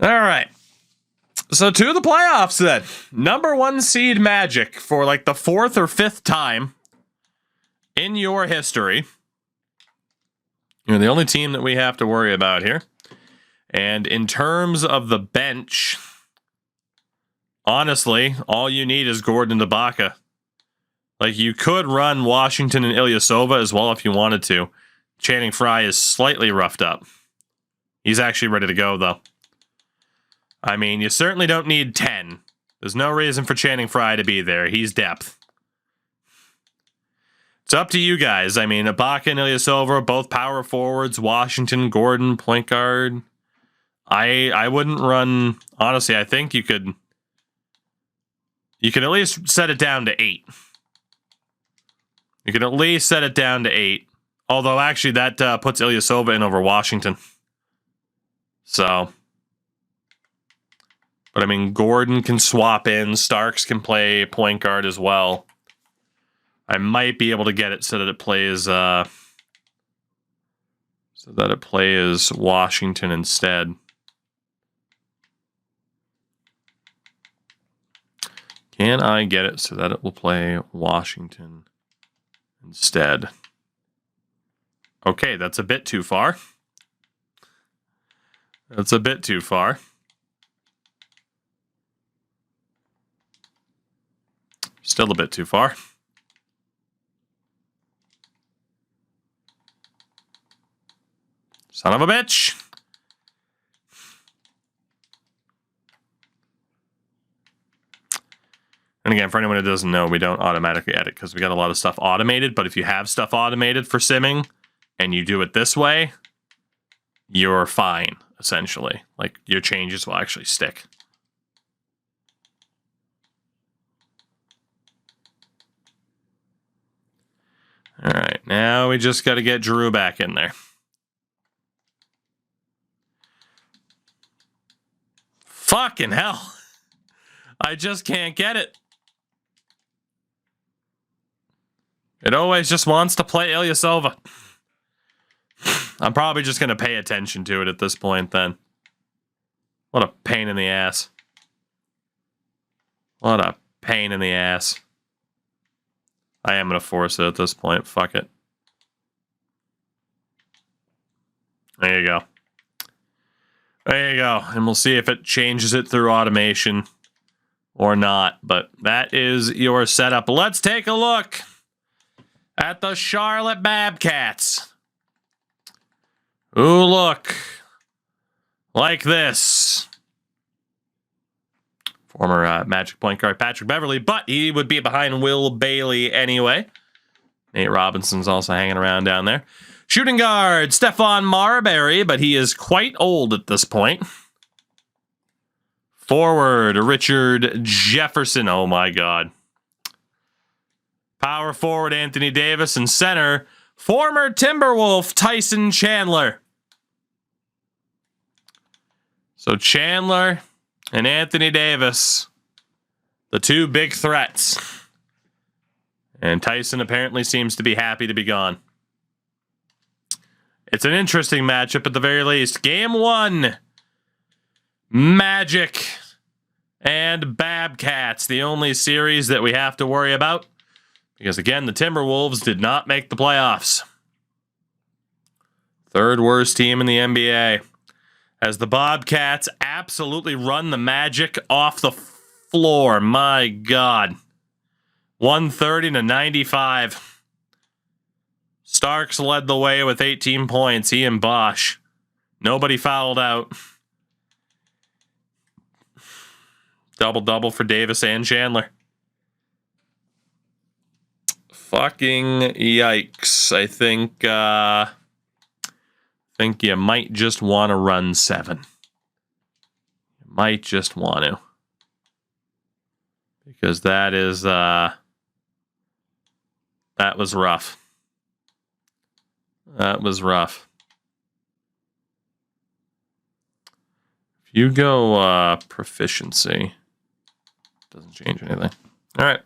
All right. So to the playoffs then. Number 1 seed Magic for like the 4th or 5th time in your history. You're the only team that we have to worry about here. And in terms of the bench, honestly, all you need is Gordon and Ibaka. Like, you could run Washington and Ilyasova as well if you wanted to. Channing Frye is slightly roughed up. He's actually ready to go, though. I mean, you certainly don't need 10. There's no reason for Channing Frye to be there. He's depth. It's up to you guys. I mean, Ibaka and Ilyasova are both power forwards. Washington, Gordon, point guard. I wouldn't run... Honestly, I think you could at least set it down to 8. You can at least set it down to 8. Although, actually, that puts Ilyasova in over Washington. So... But, I mean, Gordon can swap in. Starks can play point guard as well. I might be able to get it so that it plays Washington instead. Can I get it so that it will play Washington instead? Okay, that's a bit too far. That's a bit too far. Still a bit too far. Son of a bitch. And again, for anyone who doesn't know, we don't automatically edit because we got a lot of stuff automated. But if you have stuff automated for simming and you do it this way, you're fine, essentially. Like, your changes will actually stick. All right, now we just got to get Drew back in there. Fucking hell. I just can't get it. It always just wants to play Ilyasova. I'm probably just going to pay attention to it at this point then. What a pain in the ass. What a pain in the ass. I am going to force it at this point. Fuck it. There you go. There you go. And we'll see if it changes it through automation or not. But that is your setup. Let's take a look at the Charlotte Babcats. Who look like this. Former Magic point guard Patrick Beverley, but he would be behind Will Bailey anyway. Nate Robinson's also hanging around down there. Shooting guard, Stephon Marbury, but he is quite old at this point. Forward, Richard Jefferson. Oh, my God. Power forward, Anthony Davis. And center, former Timberwolf, Tyson Chandler. So Chandler and Anthony Davis, the two big threats. And Tyson apparently seems to be happy to be gone. It's an interesting matchup at the very least. Game 1, Magic and Babcats, the only series that we have to worry about. Because, again, the Timberwolves did not make the playoffs. Third worst team in the NBA. As the Bobcats absolutely run the Magic off the floor. My God. 130-95. Starks led the way with 18 points. He and Bosch. Nobody fouled out. Double-double for Davis and Chandler. Fucking yikes. I think you might just want to run 7. You might just want to. Because that is, that was rough. That was rough. If you go proficiency, doesn't change anything. All right.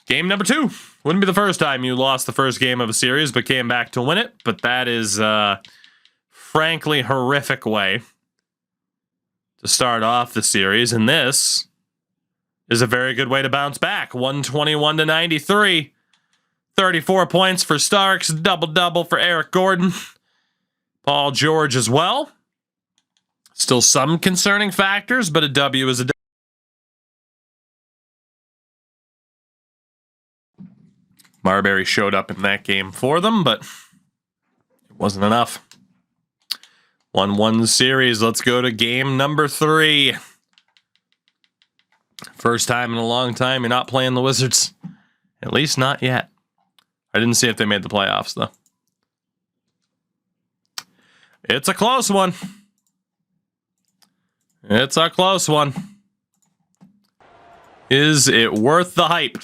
Game number 2. Wouldn't be the first time you lost the first game of a series, but came back to win it. But that is, frankly, horrific way to start off the series, and this is a very good way to bounce back. 121-93. 34 points for Starks, double-double for Eric Gordon. Paul George as well. Still some concerning factors, but a W is a W. Marbury showed up in that game for them, but it wasn't enough. 1-1 series. Let's go to game number 3. First time in a long time you're not playing the Wizards. At least not yet. I didn't see if they made the playoffs, though. It's a close one. It's a close one. Is it worth the hype?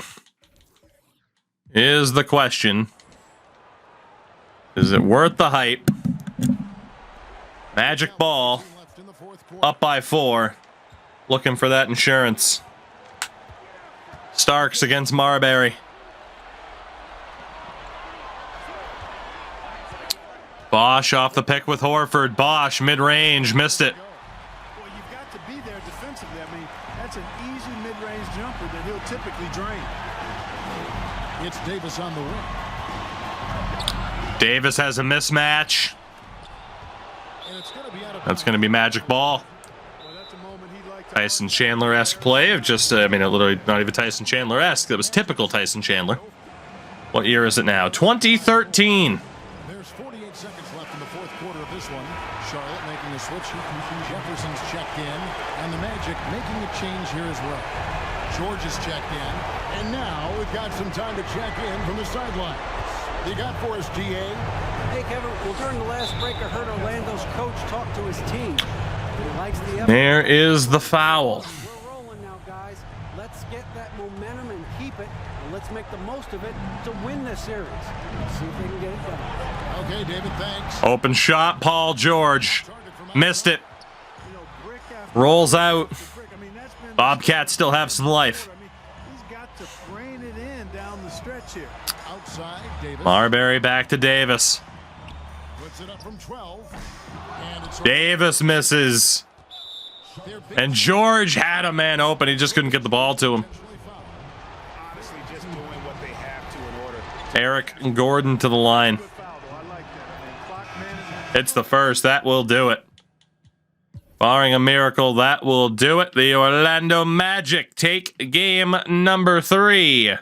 Is the question. Is it worth the hype? Magic ball. Up by 4. Looking for that insurance. Starks against Marbury. Bosch off the pick with Horford. Bosch mid-range, missed it. Well, you've got to be there defensively. I mean, that's an easy mid-range jumper that he'll typically drain. It's Davis on the wing. Davis has a mismatch. That's going to be magic ball. Tyson Chandler-esque play of just, literally not even Tyson Chandler-esque. That was typical Tyson Chandler. What year is it now? 2013. There's 48 seconds left in the fourth quarter of this one. Charlotte making a switch. Jefferson's checked in, and the Magic making a change here as well. George is checked in, and now we've got some time to check in from the sideline. You got for us, GA? Hey, Kevin. Well, during the last break, I heard Orlando's coach talk to his team. He likes the effort. There is the foul. We're rolling now, guys. Let's get that momentum and keep it, and let's make the most of it to win this series. Let's see if they can get it done. Okay, David, thanks. Open shot, Paul George. Missed it. Rolls out. Bobcats still have some life. He's got to brain it in down the stretch here. Outside, Davis. Marbury back to Davis. Puts it up from 12. And it's Davis misses. And George had a man open. He just couldn't get the ball to him. honestly just doing what they have to in order. Eric Gordon to the line. It's the first. That will do it. Barring a miracle, that will do it. The Orlando Magic take game number 3.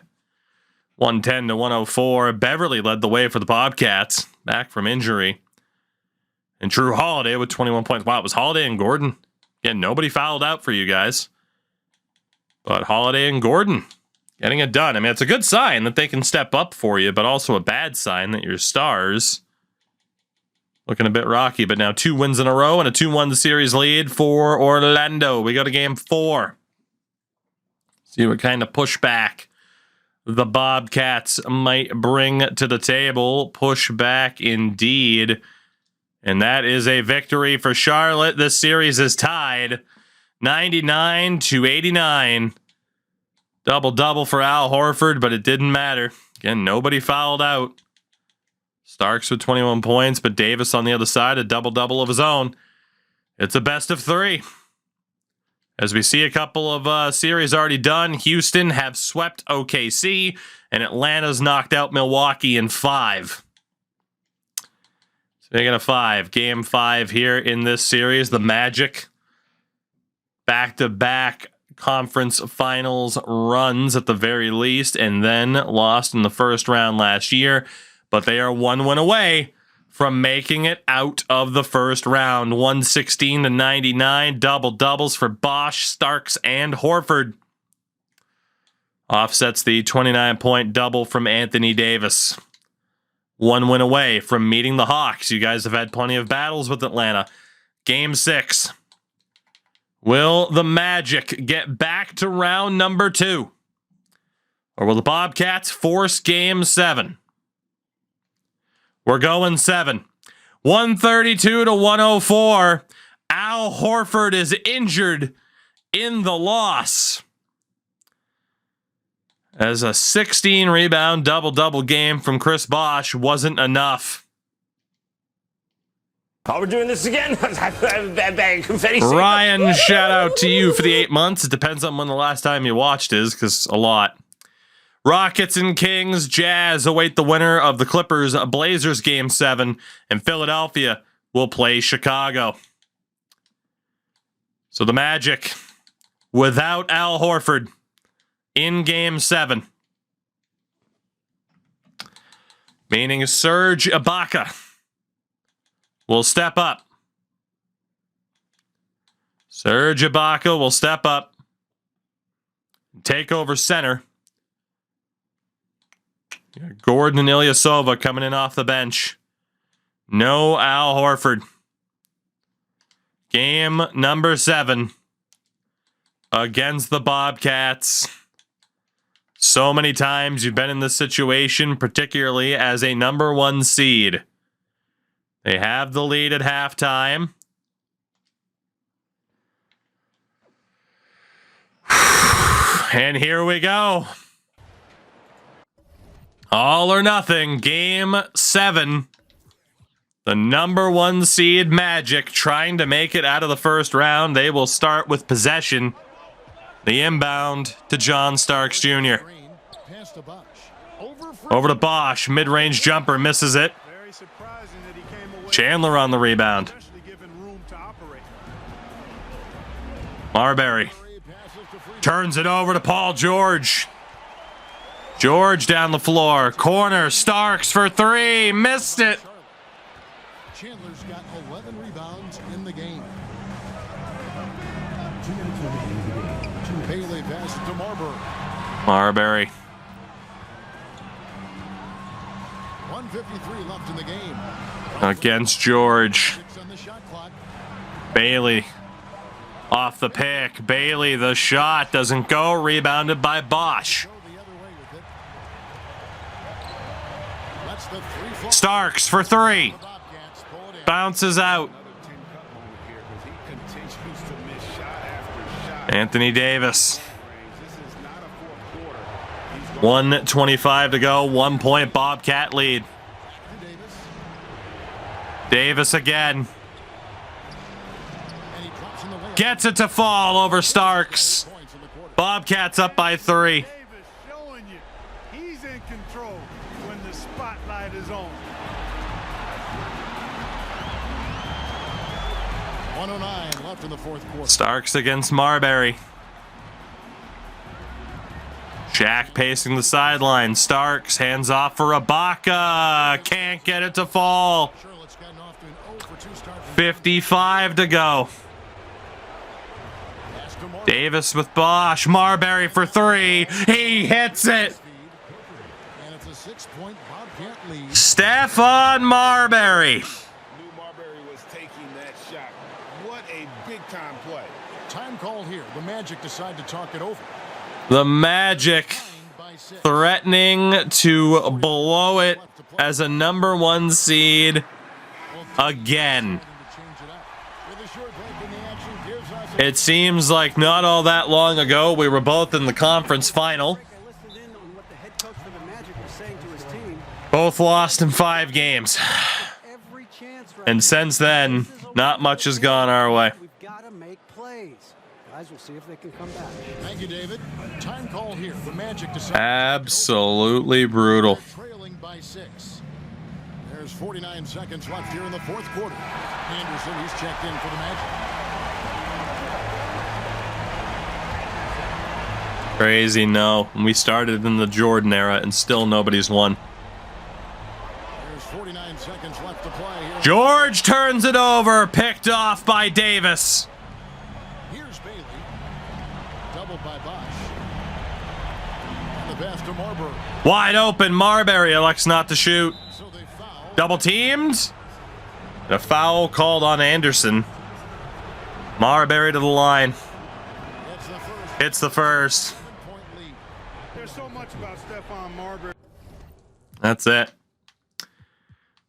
110-104. Beverly led the way for the Bobcats. Back from injury. And Drew Holiday with 21 points. Wow, it was Holiday and Gordon. Again, nobody fouled out for you guys. But Holiday and Gordon getting it done. I mean, it's a good sign that they can step up for you, but also a bad sign that your stars looking a bit rocky. But now 2 wins in a row and a 2-1 series lead for Orlando. We go to game 4. See what kind of pushback the Bobcats might bring to the table. Pushback indeed. And that is a victory for Charlotte. This series is tied 99-89. Double-double for Al Horford, but it didn't matter. Again, nobody fouled out. Starks with 21 points, but Davis on the other side, a double-double of his own. It's a best of 3. As we see a couple of series already done, Houston have swept OKC, and Atlanta's knocked out Milwaukee in 5. Speaking of 5, game 5 here in this series, the Magic back-to-back conference finals runs at the very least, and then lost in the first round last year. But they are 1 win away from making it out of the first round. 116-99, double-doubles for Bosch, Starks, and Horford. Offsets the 29-point double from Anthony Davis. 1 win away from meeting the Hawks. You guys have had plenty of battles with Atlanta. Game 6. Will the Magic get back to round number 2? Or will the Bobcats force game 7? We're going 7. 132-104. Al Horford is injured in the loss. As a 16-rebound double-double game from Chris Bosh wasn't enough. Oh, we're doing this again? Confetti. Ryan, shout out to you for the 8 months. It depends on when the last time you watched is, because a lot. Rockets and Kings, Jazz await the winner of the Clippers Blazers Game 7, and Philadelphia will play Chicago. So the Magic, without Al Horford, in Game 7. Meaning Serge Ibaka will step up. Serge Ibaka will step up, take over center. Gordon and Ilyasova coming in off the bench. No Al Horford. Game number 7 against the Bobcats. So many times you've been in this situation, particularly as a number 1 seed. They have the lead at halftime. And here we go. All or nothing, Game 7. The number 1 seed Magic trying to make it out of the first round. They will start with possession. The inbound to John Starks Jr. Over to Bosch. Mid-range jumper, misses it. Chandler on the rebound. Marbury turns it over to Paul George. George down the floor. Corner. Starks for 3. Missed it. Chandler's got 11 rebounds in the game. Bailey passes to Marbury. Marbury. 1:53 left in the game. Against George. 6 on the shot clock. Bailey off the pick. Bailey, the shot doesn't go. Rebounded by Bosch. Go the other way with it. That's the 3 flush. Starks for 3. The Bobcats pull it in. Bounces out. Anthony Davis. 1:25 to go. 1 point Bobcat lead. Davis again. And he drops in the lane. Gets it to fall over Starks. Points in the quarter. Bobcats up by 3. Davis showing you he's in control when the spotlight is on. 109 left in the fourth quarter. Starks against Marbury. Shaq pacing the sideline. Starks hands off for Ibaka. Can't get it to fall. Charlotte's gotten off to an 0 for 2 start. 55 to go. Pass to Marbury. Davis with Bosch. Marbury for 3. He hits it. And it's a 6-point Bobcat lead. Stephon Marbury. Knew Marbury was taking that shot. What a big time play. Time called here. The Magic decide to talk it over. The Magic By 6. threatening to blow it as a number 1 seed again. It seems like not all that long ago we were both in the conference final. I listened in on what the head coach for the Magic was saying to his team. Both lost in 5 games. Every chance right And now. since then, not much has gone our way. We've got to make plays. Guys, we'll see if they can come back. Thank you, David. Time called here. The Magic decide. Absolutely brutal. Trailing by 6. There's 49 seconds left here in the fourth quarter. Anderson, he's checked in for the Magic. Crazy, no. We started in the Jordan era and still nobody's won. There's 49 seconds left to play here. George turns it over, picked off by Davis. Here's Bailey. Doubled by Bosch. And the pass to Marbury. Wide open, Marbury elects not to shoot. So they foul. Double teamed. A foul called on Anderson. Marbury to the line. That's the first. Hits the first. 7-point lead. There's so much about Stephon Marbury. That's it.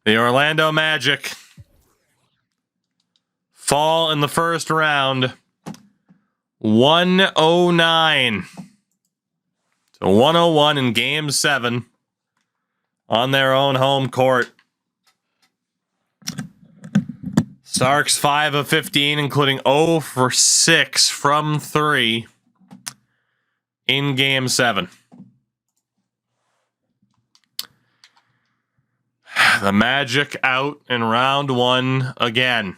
The Orlando Magic fall in the first round. 109 to 101 in Game 7 on their own home court. Starks 5 of 15, including 0 for 6 from 3 in Game 7. The Magic out in round 1 again.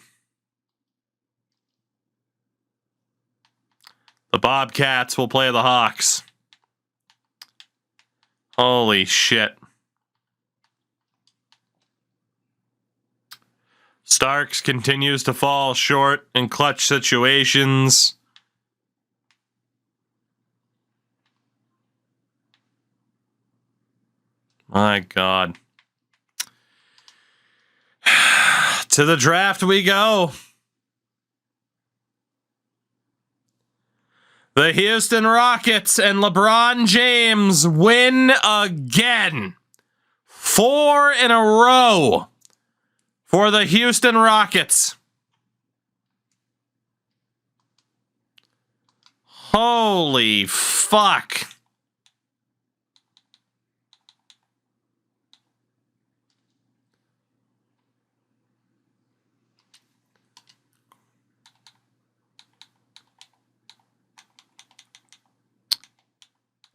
The Bobcats will play the Hawks. Holy shit. Starks continues to fall short in clutch situations. My God. To the draft we go. The Houston Rockets and LeBron James win again. 4 in a row for the Houston Rockets. Holy fuck.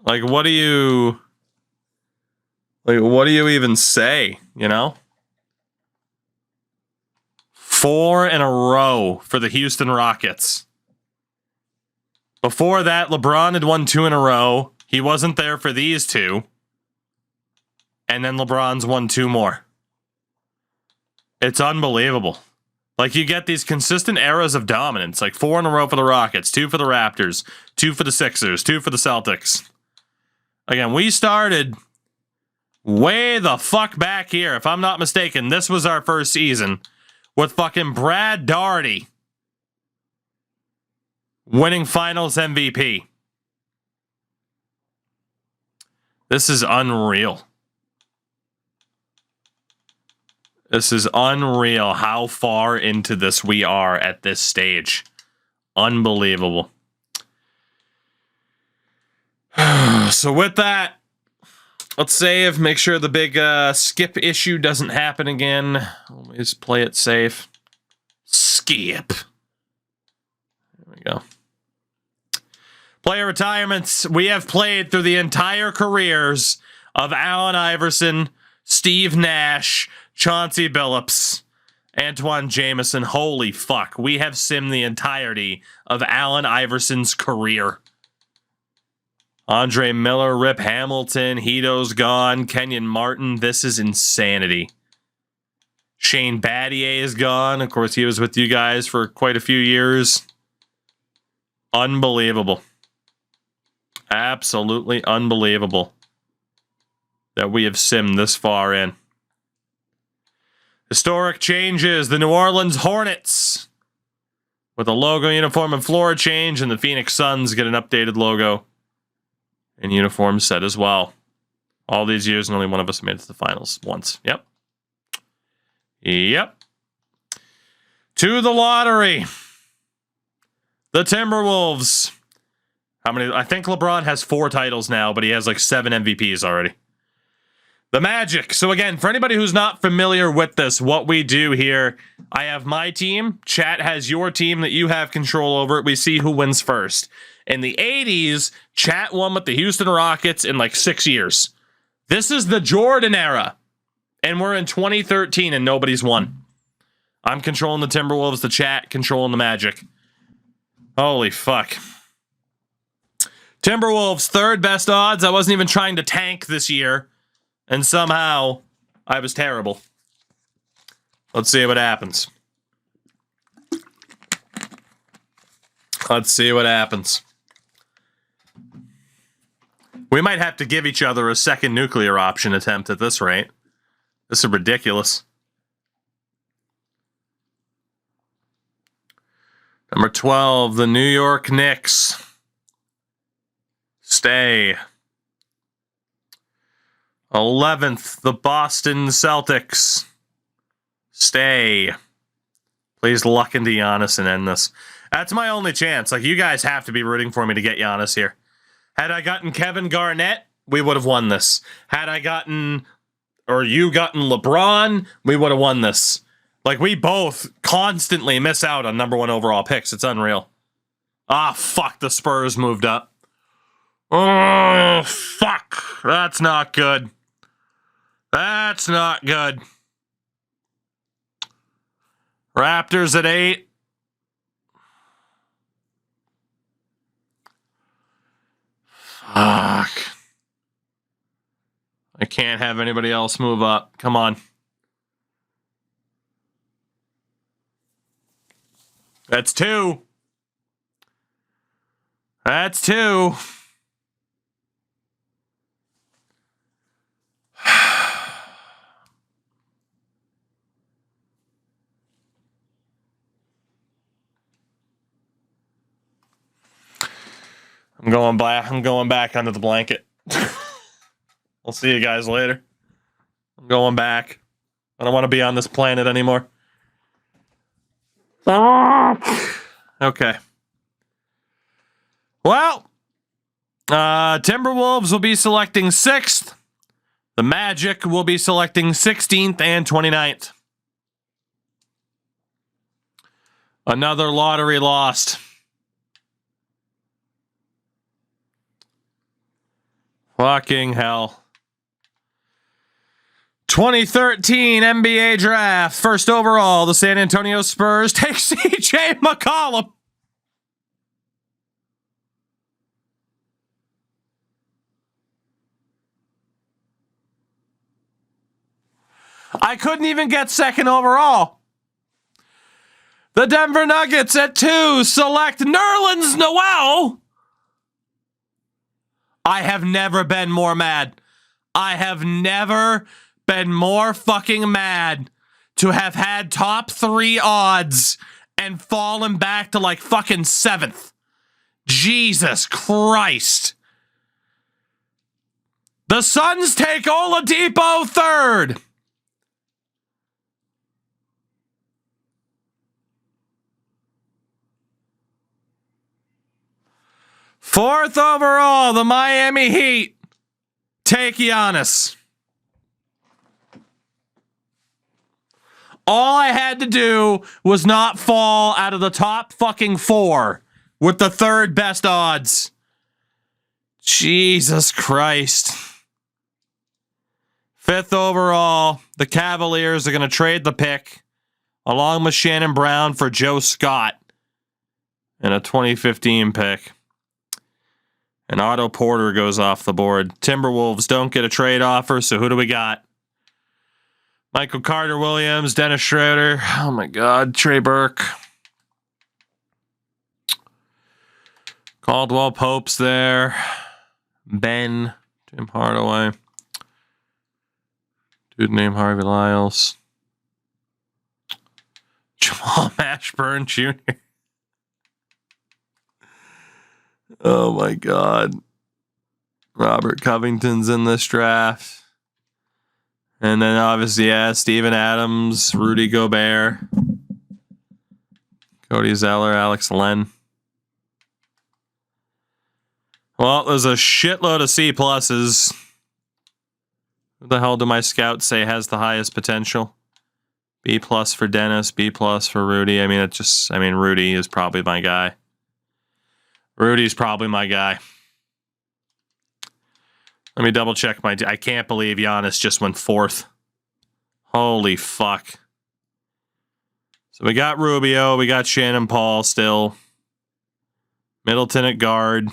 Like, what do you even say, you know? 4 in a row for the Houston Rockets. Before that, LeBron had won 2 in a row. He wasn't there for these 2. And then LeBron's won 2 more. It's unbelievable. Like, you get these consistent eras of dominance. Like, 4 in a row for the Rockets, 2 for the Raptors, 2 for the Sixers, 2 for the Celtics. Again, we started way the fuck back here. If I'm not mistaken, this was our first season with fucking Brad Daugherty winning Finals MVP. This is unreal. This is unreal how far into this we are at this stage. Unbelievable. So with that, let's save. Make sure the big skip issue doesn't happen again. Always play it safe. Skip. There we go. Player retirements. We have played through the entire careers of Allen Iverson, Steve Nash, Chauncey Billups, Antoine Jameson. Holy fuck. We have simmed the entirety of Allen Iverson's career. Andre Miller, Rip Hamilton, Hito's gone, Kenyon Martin. This is insanity. Shane Battier is gone. Of course, he was with you guys for quite a few years. Unbelievable. Absolutely unbelievable that we have simmed this far in. Historic changes. The New Orleans Hornets with a logo, uniform, and floor change, and the Phoenix Suns get an updated logo and uniform set as well. All these years, and only one of us made it to the finals once. Yep. Yep. To the lottery. The Timberwolves. How many? I think LeBron has 4 titles now, but he has like 7 MVPs already. The Magic. So again, for anybody who's not familiar with this, what we do here, I have my team. Chat has your team that you have control over. We see who wins first. In the 80s, Chat won with the Houston Rockets in like 6 years. This is the Jordan era. And we're in 2013 and nobody's won. I'm controlling the Timberwolves, the Chat controlling the Magic. Holy fuck. Timberwolves, 3rd best odds. I wasn't even trying to tank this year. And somehow, I was terrible. Let's see what happens. Let's see what happens. We might have to give each other a second nuclear option attempt at this rate. This is ridiculous. Number 12, the New York Knicks. Stay. 11th, the Boston Celtics. Stay. Please luck into Giannis and end this. That's my only chance. Like, you guys have to be rooting for me to get Giannis here. Had I gotten Kevin Garnett, we would have won this. Had I gotten, or you gotten LeBron, we would have won this. Like, we both constantly miss out on number 1 overall picks. It's unreal. Ah, fuck, the Spurs moved up. Oh, fuck. That's not good. That's not good. Raptors at 8. Fuck. I can't have anybody else move up. Come on. That's 2. That's 2. I'm going back under the blanket. We'll see you guys later. I'm going back. I don't want to be on this planet anymore. Okay. Well, Timberwolves will be selecting 6th. The Magic will be selecting 16th and 29th. Another lottery lost. Fucking hell. 2013 NBA draft. First overall, the San Antonio Spurs take CJ McCollum. I couldn't even get 2nd overall. The Denver Nuggets at 2 select Nerlens Noel. I have never been more mad. I have never been more fucking mad to have had top 3 odds and fallen back to like fucking 7th. Jesus Christ. The Suns take Oladipo 3rd. Fourth overall, the Miami Heat take Giannis. All I had to do was not fall out of the top fucking 4 with the 3rd best odds. Jesus Christ. 5th overall, the Cavaliers are going to trade the pick along with Shannon Brown for Joe Scott and a 2015 pick. And Otto Porter goes off the board. Timberwolves don't get a trade offer, so who do we got? Michael Carter-Williams, Dennis Schroeder. Oh my God, Trey Burke. Caldwell Pope's there. Ben, Tim Hardaway. Dude named Harvey Lyles. Jamal Mashburn Jr. Oh my God. Robert Covington's in this draft. And then obviously, yeah, Steven Adams, Rudy Gobert, Cody Zeller, Alex Len. Well, there's a shitload of C pluses. Who the hell do my scouts say has the highest potential? B plus for Dennis, B plus for Rudy. Rudy is probably my guy. Rudy's probably my guy. Let me double check I can't believe Giannis just went 4th. Holy fuck. So we got Rubio. We got Shannon Paul still. Middleton at guard.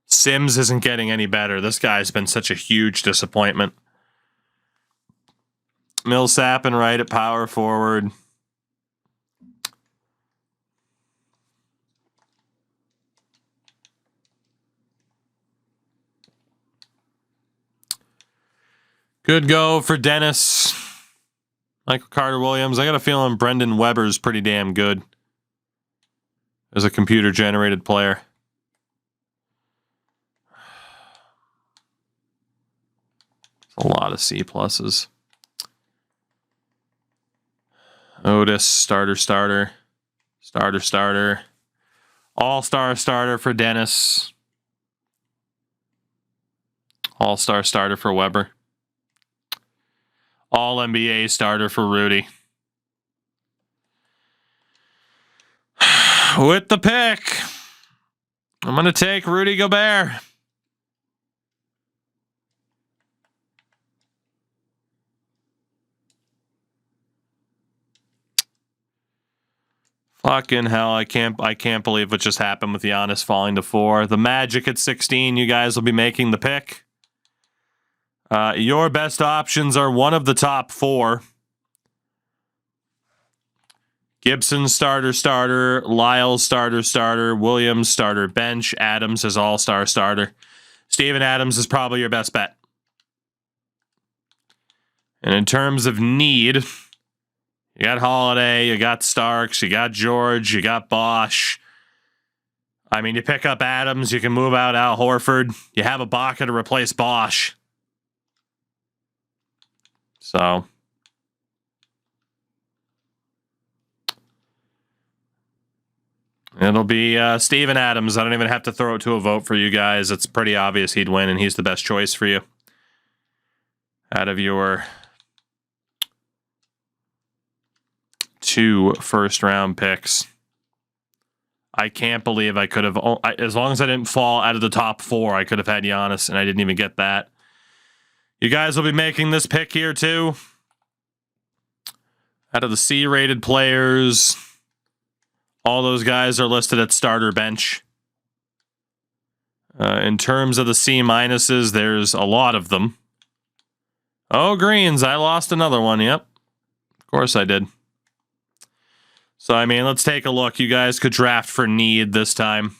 Sims isn't getting any better. This guy's been such a huge disappointment. Millsap and right at power forward. Good go for Dennis. Michael Carter-Williams. I got a feeling Brendan Weber's pretty damn good as a computer-generated player. A lot of C pluses. Otis, starter. All-star starter for Dennis. All-star starter for Weber. All NBA starter for Rudy. With the pick, I'm going to take Rudy Gobert. Fucking hell, I can't believe what just happened with Giannis falling to 4. The Magic at 16, you guys will be making the pick. Your best options are one of the top 4. Gibson starter, Lyles starter, Williams starter bench, Adams is all-star starter. Steven Adams is probably your best bet. And in terms of need, you got Holiday, you got Starks, you got George, you got Bosch. I mean, you pick up Adams, you can move out Al Horford. You have Ibaka to replace Bosch. So it'll be Steven Adams. I don't even have to throw it to a vote for you guys. It's pretty obvious he'd win, and he's the best choice for you out of your 2 first-round picks. I can't believe I could have, as long as I didn't fall out of the top 4, I could have had Giannis, and I didn't even get that. You guys will be making this pick here, too. Out of the C-rated players, all those guys are listed at starter bench. In terms of the C-minuses, there's a lot of them. Oh, greens. I lost another one. Yep. Of course I did. So, I mean, let's take a look. You guys could draft for need this time.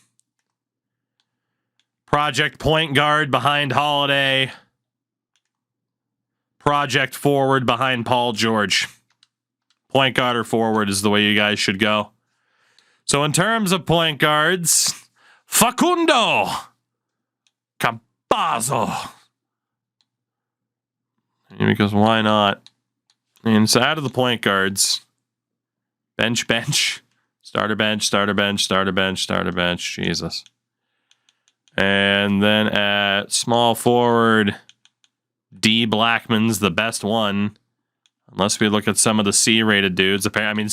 Project point guard behind Holiday. Project forward behind Paul George. Point guard or forward is the way you guys should go. So in terms of point guards, Facundo Campazzo. Because why not? And so out of the point guards, bench, starter bench, starter bench, starter bench, starter bench. Jesus. And then at small forward, D. Blackman's the best one. Unless we look at some of the C-rated dudes. I mean,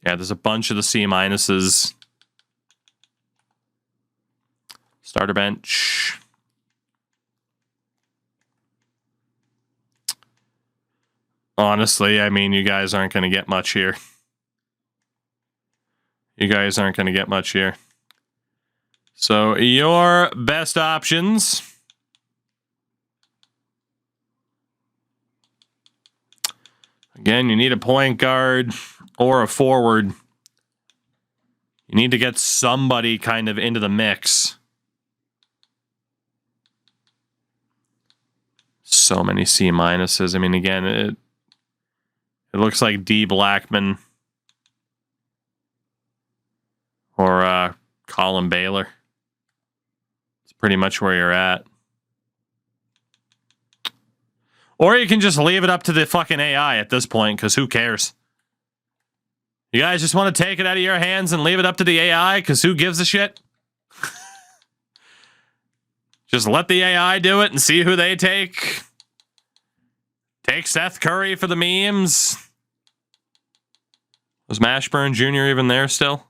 yeah, there's a bunch of the C-minuses. Starter bench. Honestly, I mean, you guys aren't going to get much here. You guys aren't going to get much here. So, your best options. Again, you need a point guard or a forward. You need to get somebody kind of into the mix. So many C-minuses. I mean, again, it looks like D. Blackman or Colin Baylor. It's pretty much where you're at. Or you can just leave it up to the fucking AI at this point, because who cares? You guys just want to take it out of your hands and leave it up to the AI, because who gives a shit? Just let the AI do it and see who they take. Take Seth Curry for the memes. Was Mashburn Jr. even there still?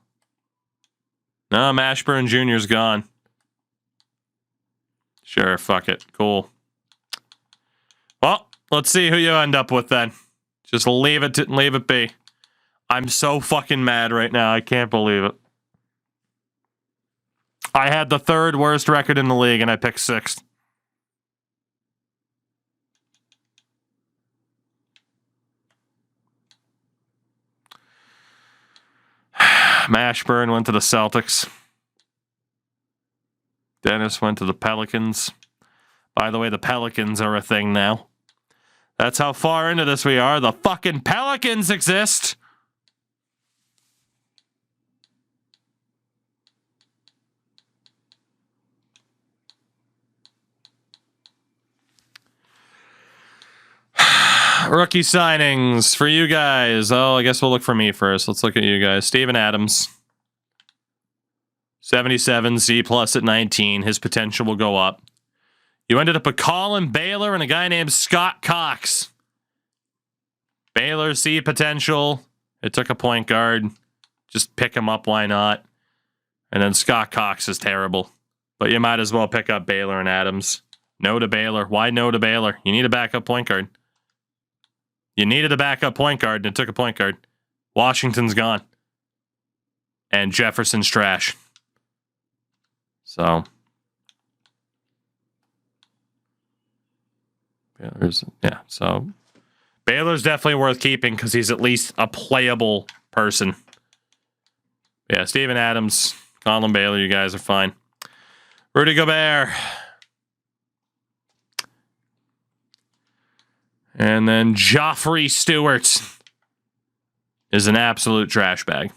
No, Mashburn Jr.'s gone. Sure, fuck it. Cool. Well, let's see who you end up with then. Just leave it be. I'm so fucking mad right now. I can't believe it. I had the 3rd worst record in the league and I picked 6th. Mashburn went to the Celtics. Dennis went to the Pelicans. By the way, the Pelicans are a thing now. That's how far into this we are. The fucking Pelicans exist. Rookie signings for you guys. Oh, I guess we'll look for me first. Let's look at you guys. Steven Adams. 77 C+ at 19. His potential will go up. You ended up with Colin Baylor and a guy named Scott Cox. Baylor see potential. It took a point guard. Just pick him up, why not? And then Scott Cox is terrible. But you might as well pick up Baylor and Adams. No to Baylor. Why no to Baylor? You need a backup point guard. You needed a backup point guard, and it took a point guard. Washington's gone. And Jefferson's trash. So... So Baylor's definitely worth keeping because he's at least a playable person. Yeah, Steven Adams, Colin Baylor, you guys are fine. Rudy Gobert. And then Joffrey Stewart is an absolute trash bag.